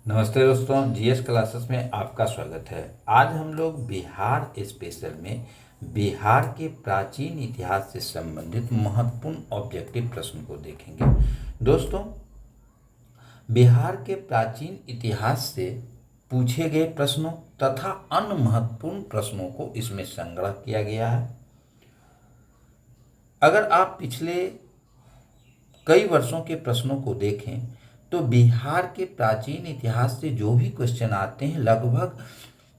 नमस्ते दोस्तों, GS classes में आपका स्वागत है। आज हम लोग बिहार स्पेशल में बिहार के प्राचीन इतिहास से संबंधित महत्वपूर्ण ऑब्जेक्टिव प्रश्न को देखेंगे। दोस्तों, बिहार के प्राचीन इतिहास से पूछे गए प्रश्नों तथा अन्य महत्वपूर्ण प्रश्नों को इसमें संग्रह किया गया है। अगर आप पिछले कई वर्षों के प्रश्नों को देखें तो बिहार के प्राचीन इतिहास से जो भी क्वेश्चन आते हैं लगभग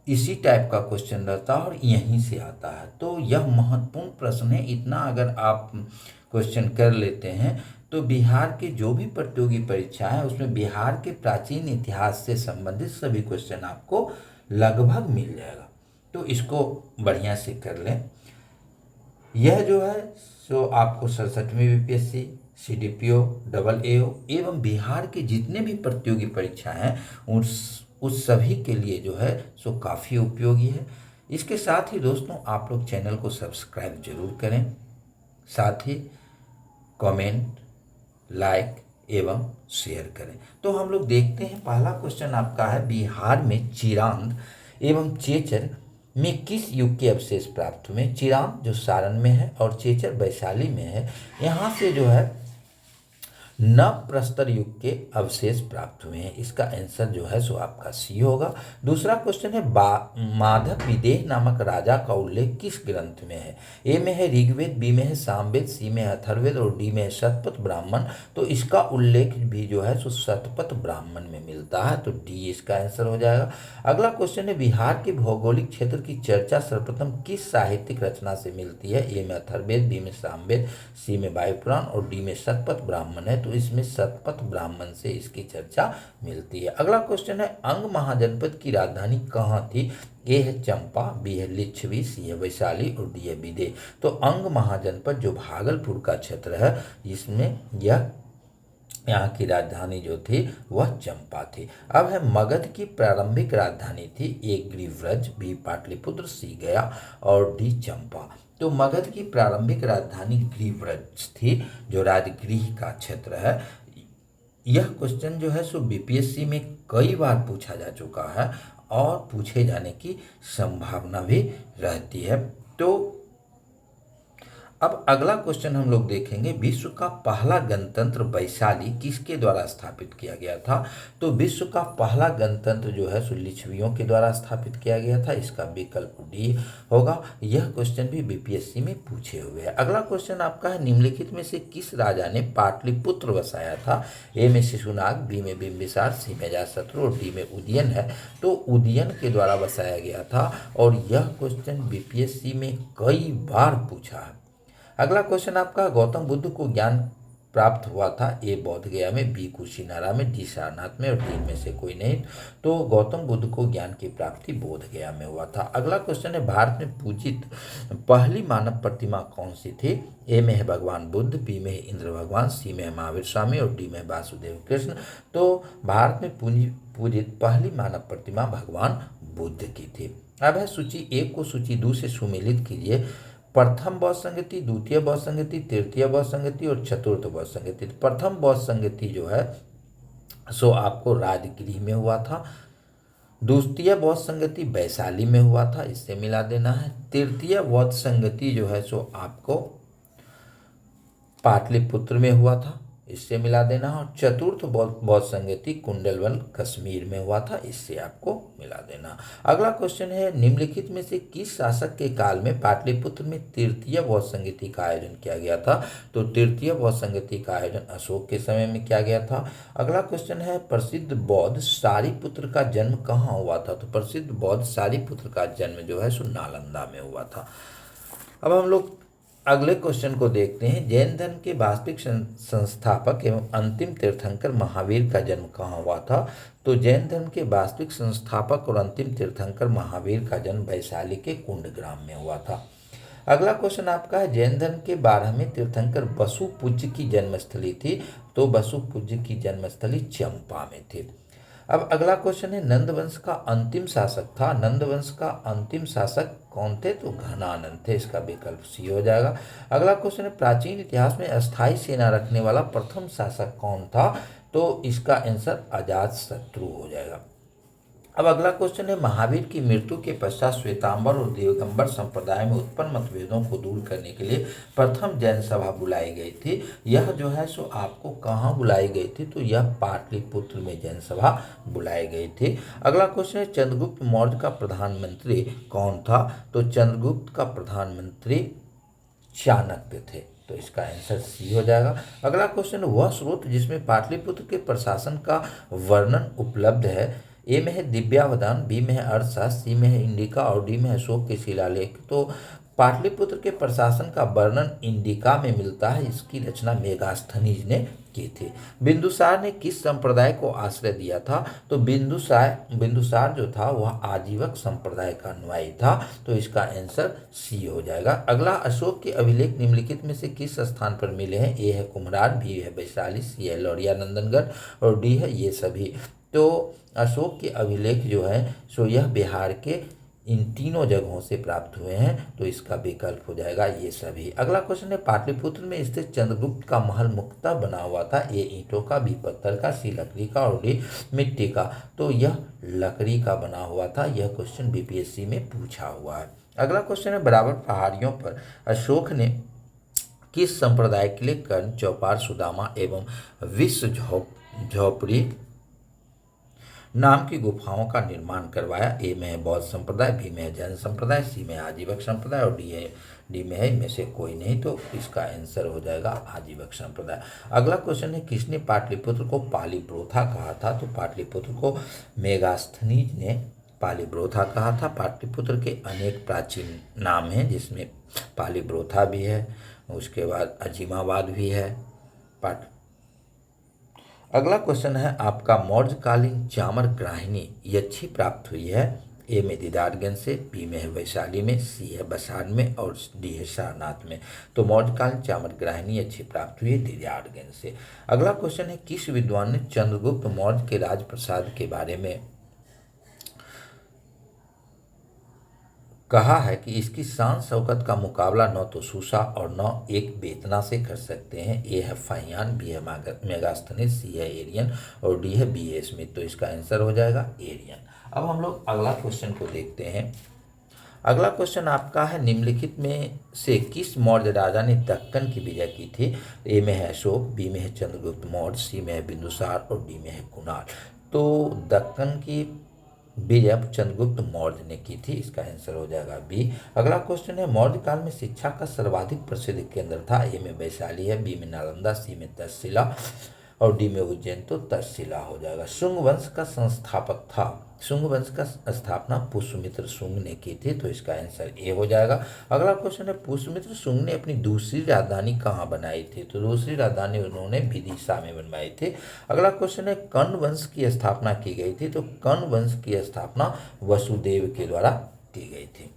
इसी टाइप का क्वेश्चन रहता है और यहीं से आता है। तो यह महत्वपूर्ण प्रश्न है। इतना अगर आप क्वेश्चन कर लेते हैं तो बिहार के जो भी प्रतियोगी परीक्षा है उसमें बिहार के प्राचीन इतिहास से संबंधित सभी क्वेश्चन आपको लगभग मिल जाएगा। तो इसको बढ़िया से कर लें। यह जो है सो आपको 67वीं बीपीएससी, सीडीपीओ, डबल एओ एवं बिहार के जितने भी प्रतियोगी परीक्षा हैं उस सभी के लिए जो है सो काफ़ी उपयोगी है। इसके साथ ही दोस्तों आप लोग चैनल को सब्सक्राइब जरूर करें, साथ ही कमेंट, लाइक एवं शेयर करें। तो हम लोग देखते हैं, पहला क्वेश्चन आपका है बिहार में चिरांद एवं चेचर में किस युग के अवशेष प्राप्त हुए। चिरांद जो सारण में है और चेचर वैशाली में है। यहाँ से जो है नव प्रस्तर युग के अवशेष प्राप्त हुए हैं। इसका आंसर जो है सो आपका सी होगा। दूसरा क्वेश्चन है माधव विदेह नामक राजा का उल्लेख किस ग्रंथ में है। ए में है ऋग्वेद, बी में है सामवेद, सी में है अथर्ववेद और डी में है शतपथ ब्राह्मण। तो इसका उल्लेख भी जो है सो शतपथ ब्राह्मण में मिलता है। तो डी इसका आंसर हो जाएगा। अगला क्वेश्चन है बिहार के भौगोलिक क्षेत्र की चर्चा सर्वप्रथम किस साहित्यिक रचना से मिलती है। ए में अथर्ववेद, बी में सामवेद, सी में वायुपुराण और डी में शतपथ ब्राह्मण है। तो इसमें शतपथ ब्राह्मण से इसकी चर्चा मिलती है। अगला क्वेश्चन है अंग महाजनपद की राजधानी कहाँ थी। ए है चंपा, बी है लिच्छवी, सी है वैशाली और डी है विदेह। तो अंग महाजनपद जो भागलपुर का क्षेत्र है इसमें यहाँ की राजधानी जो थी वह चंपा थी। अब है मगध की प्रारंभिक राजधानी थी। ए गिरिव्रज, बी पाटलिपुत्र, सी गया और डी चंपा। तो मगध की प्रारंभिक राजधानी गिरिव्रज थी जो राजगृह का क्षेत्र है। यह क्वेश्चन जो है सो बीपीएससी में कई बार पूछा जा चुका है और पूछे जाने की संभावना भी रहती है। तो अब अगला क्वेश्चन हम लोग देखेंगे, विश्व का पहला गणतंत्र वैशाली किसके द्वारा स्थापित किया गया था। तो विश्व का पहला गणतंत्र जो है सो लिच्छवियों के द्वारा स्थापित किया गया था। इसका विकल्प डी होगा। यह क्वेश्चन भी बीपीएससी में पूछे हुए हैं। अगला क्वेश्चन आपका है निम्नलिखित में से किस राजा ने पाटलिपुत्र बसाया था। ए में शिशुनाग, बी में बिंबिसार, सी में अजातशत्रु और डी में उदयन है। तो उदयन के द्वारा बसाया गया था और यह क्वेश्चन बीपीएससी में कई बार पूछा है। अगला क्वेश्चन आपका गौतम बुद्ध को ज्ञान प्राप्त हुआ था। ए बोध गया में, बी कुशीनारा में, डी सारनाथ में और डी में से कोई नहीं। तो गौतम बुद्ध को ज्ञान की प्राप्ति बोध गया में हुआ था। अगला क्वेश्चन है भारत में पूजित पहली मानव प्रतिमा कौन सी थी। ए में है भगवान बुद्ध, बी में है इंद्र भगवान, सी में है महावीर स्वामी और डी में वासुदेव कृष्ण। तो भारत में पूजित पहली मानव प्रतिमा भगवान बुद्ध की थी। अब है सूची एक को सूची दो से सुमेलित कीजिए। प्रथम बौद्ध संगति, द्वितीय बौद्ध संगति, तृतीय बौद्ध संगति और चतुर्थ बौद्ध संगति। प्रथम बौद्ध संगति जो है सो आपको राजगृह में हुआ था। द्वितीय बौद्ध संगति वैशाली में हुआ था, इससे मिला देना है। तृतीय बौद्ध संगति जो है सो आपको पाटलिपुत्र में हुआ था, इससे मिला देना। और चतुर्थ बौद्ध संगति कुंडलवन कश्मीर में हुआ था, इससे आपको मिला देना। अगला क्वेश्चन है निम्नलिखित में से किस शासक के काल में पाटलिपुत्र में तृतीय बौद्ध संगति का आयोजन किया गया था। तो तृतीय बौद्ध संगति का आयोजन अशोक के समय में किया गया था। अगला क्वेश्चन है प्रसिद्ध बौद्ध सारिपुत्र का जन्म कहाँ हुआ था। तो प्रसिद्ध बौद्ध सारिपुत्र का जन्म जो है सो नालंदा में हुआ था। अब हम लोग अगले क्वेश्चन को देखते हैं, जैन धर्म के वास्तविक संस्थापक एवं अंतिम तीर्थंकर महावीर का जन्म कहाँ हुआ था। तो जैन धर्म के वास्तविक संस्थापक और अंतिम तीर्थंकर महावीर का जन्म वैशाली के कुंडग्राम में हुआ था। अगला क्वेश्चन आपका है जैन धर्म के 12वें तीर्थंकर बसु पूज्य की जन्मस्थली थी। तो बसु पूज्य की जन्मस्थली चंपा में थी। अब अगला क्वेश्चन है नंदवंश का अंतिम शासक था। नंदवंश का अंतिम शासक कौन थे। तो घनानंद थे, इसका विकल्प सी हो जाएगा। अगला क्वेश्चन है प्राचीन इतिहास में अस्थायी सेना रखने वाला प्रथम शासक कौन था। तो इसका आंसर अजातशत्रु हो जाएगा। अब अगला क्वेश्चन है, महावीर की मृत्यु के पश्चात श्वेतांबर और दिगंबर संप्रदाय में उत्पन्न मतभेदों को दूर करने के लिए प्रथम जैन सभा बुलाई गई थी। यह जो है सो आपको कहाँ बुलाई गई थी, तो यह पाटलिपुत्र में जैन सभा बुलाई गई थी। अगला क्वेश्चन है, चंद्रगुप्त मौर्य का प्रधानमंत्री कौन था, तो चंद्रगुप्त का प्रधानमंत्री चाणक्य थे, तो इसका आंसर सी हो जाएगा। अगला क्वेश्चन, वह स्रोत जिसमें पाटलिपुत्र के प्रशासन का वर्णन उपलब्ध है, ए में है दिव्यावदान, बी में है अर्थशास्त्र, सी में है इंडिका और डी में है अशोक के शिलालेख। तो पाटलिपुत्र के प्रशासन का वर्णन इंडिका में मिलता है, इसकी रचना मेगास्थनीज ने की थी। बिंदुसार ने किस संप्रदाय को आश्रय दिया था, तो बिंदुसार जो था वह आजीवक संप्रदाय का अनुयायी था, तो इसका आंसर सी हो जाएगा। अगला, अशोक के अभिलेख निम्नलिखित में से किस स्थान पर मिले हैं, ए है कुम्हरार, बी है वैशाली, सी है लौरिया नंदनगढ़ और डी है ये सभी। तो अशोक के अभिलेख जो है सो यह बिहार के इन तीनों जगहों से प्राप्त हुए हैं, तो इसका विकल्प हो जाएगा ये सभी। अगला क्वेश्चन है, पाटलिपुत्र में स्थित चंद्रगुप्त का महल मुख्यतः बना हुआ था, ए ईंटों का, बी पत्थर का, सी लकड़ी का और डी मिट्टी का। तो यह लकड़ी का बना हुआ था, यह क्वेश्चन बीपीएससी में पूछा हुआ है। अगला क्वेश्चन है, बराबर पहाड़ियों पर अशोक ने किस संप्रदाय के लिए कर्ण, चौपार, सुदामा एवं विश्व झोपड़ी नाम की गुफाओं का निर्माण करवाया, ए में है बौद्ध संप्रदाय, बी में है जैन संप्रदाय, सी में है आजीवक संप्रदाय और डी में है इनमें से कोई नहीं, तो इसका आंसर हो जाएगा आजीवक संप्रदाय। अगला क्वेश्चन है, किसने पाटलिपुत्र को पालीप्रोथा कहा था, तो पाटलिपुत्र को मेगास्थनीज ने पालीप्रोथा कहा था। पाटलिपुत्र के अनेक प्राचीन नाम हैं, जिसमें पालीप्रोथा भी है, उसके बाद अजीमाबाद भी है। अगला क्वेश्चन है आपका, मौर्यकालीन चामर ग्राहिनी यक्षी प्राप्त हुई है, ए में दीदारगंज से, बी में है वैशाली में, सी है बसाड़ में और डी है सारनाथ में। तो मौर्यकालीन चामर ग्राहिनी यक्षी प्राप्त हुई है दीदारगंज से। अगला क्वेश्चन है, किस विद्वान ने चंद्रगुप्त मौर्य के राजप्रसाद के बारे में कहा है कि इसकी शान शौकत का मुकाबला न तो सूसा और न एक बेतना से कर सकते हैं, ए है फाहियान, बी है मेगास्थनीज, सी है एरियन और डी है बी ए स्मिथ। तो इसका आंसर हो जाएगा एरियन। अब हम लोग अगला क्वेश्चन को देखते हैं। अगला क्वेश्चन आपका है, निम्नलिखित में से किस मौर्य राजा ने दक्कन की विजय की थी, ए में है अशोक, बी में है चंद्रगुप्त मौर्य, सी में है बिंदुसार और डी में है कुणाल। तो दक्कन की विजय चंद्रगुप्त मौर्य ने की थी, इसका आंसर हो जाएगा बी। अगला क्वेश्चन है, मौर्य काल में शिक्षा का सर्वाधिक प्रसिद्ध केंद्र था, ए में वैशाली है, बी में नालंदा, सी में तक्षशिला और डी में उज्जैन। तो तक्षशिला हो जाएगा। शुंग वंश का संस्थापक था, शुंग वंश का स्थापना पुष्यमित्र शुंग ने की थी, तो इसका आंसर ए हो जाएगा। अगला क्वेश्चन है, पुष्यमित्र शुंग ने अपनी दूसरी राजधानी कहाँ बनाई थी, तो दूसरी राजधानी उन्होंने विदिशा में बनवाई थी। अगला क्वेश्चन है, कर्ण वंश की स्थापना की गई थी, तो कर्ण वंश की स्थापना वसुदेव के द्वारा की गई थी।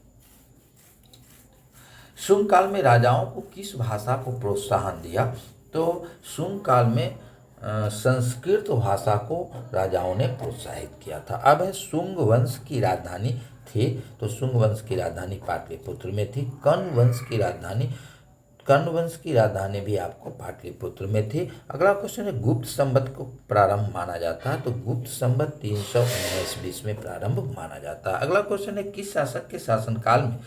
शुंग काल में राजाओं को किस भाषा को प्रोत्साहन दिया, तो शुंग काल में संस्कृत भाषा को राजाओं ने प्रोत्साहित किया था। अब है, शुंग वंश की राजधानी थी, तो शुंग वंश की राजधानी पाटलिपुत्र में थी। कर्ण वंश की राजधानी भी आपको पाटलिपुत्र में थी। अगला क्वेश्चन है, गुप्त संवत को प्रारंभ माना जाता है, तो गुप्त संवत 319 में प्रारंभ माना जाता है। अगला क्वेश्चन है, किस शासक के शासनकाल में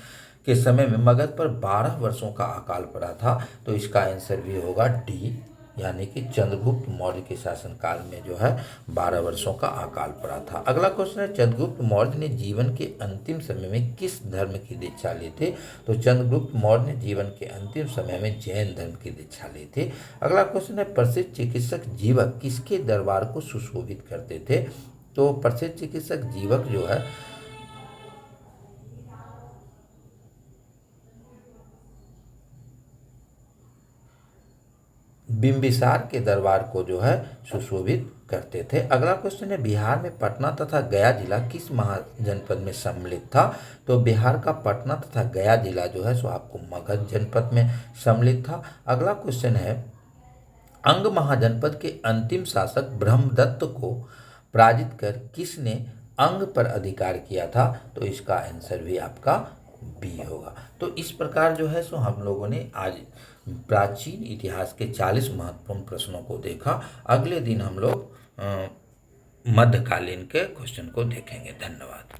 के समय में मगध पर 12 वर्षों का अकाल पड़ा था, तो इसका आंसर भी होगा डी, यानी कि चंद्रगुप्त मौर्य के शासनकाल में जो है 12 वर्षों का अकाल पड़ा था। अगला क्वेश्चन है, चंद्रगुप्त मौर्य ने जीवन के अंतिम समय में किस धर्म की दीक्षा ली थी, तो चंद्रगुप्त मौर्य ने जीवन के अंतिम समय में जैन धर्म की दीक्षा ली थी। अगला क्वेश्चन है, प्रसिद्ध चिकित्सक जीवक किसके दरबार को सुशोभित करते थे, तो प्रसिद्ध चिकित्सक जीवक जो है बिंबिसार के दरबार को जो है सुशोभित करते थे। अगला क्वेश्चन है, बिहार में पटना तथा गया जिला किस महाजनपद में सम्मिलित था, तो बिहार का पटना तथा गया जिला जो है सो आपको मगध जनपद में सम्मिलित था। अगला क्वेश्चन है, अंग महाजनपद के अंतिम शासक ब्रह्मदत्त को पराजित कर किसने अंग पर अधिकार किया था, तो इसका आंसर भी आपका बी होगा। तो इस प्रकार जो है सो हम लोगों ने आज प्राचीन इतिहास के 40 महत्वपूर्ण प्रश्नों को देखा। अगले दिन हम लोग मध्यकालीन के क्वेश्चन को देखेंगे। धन्यवाद।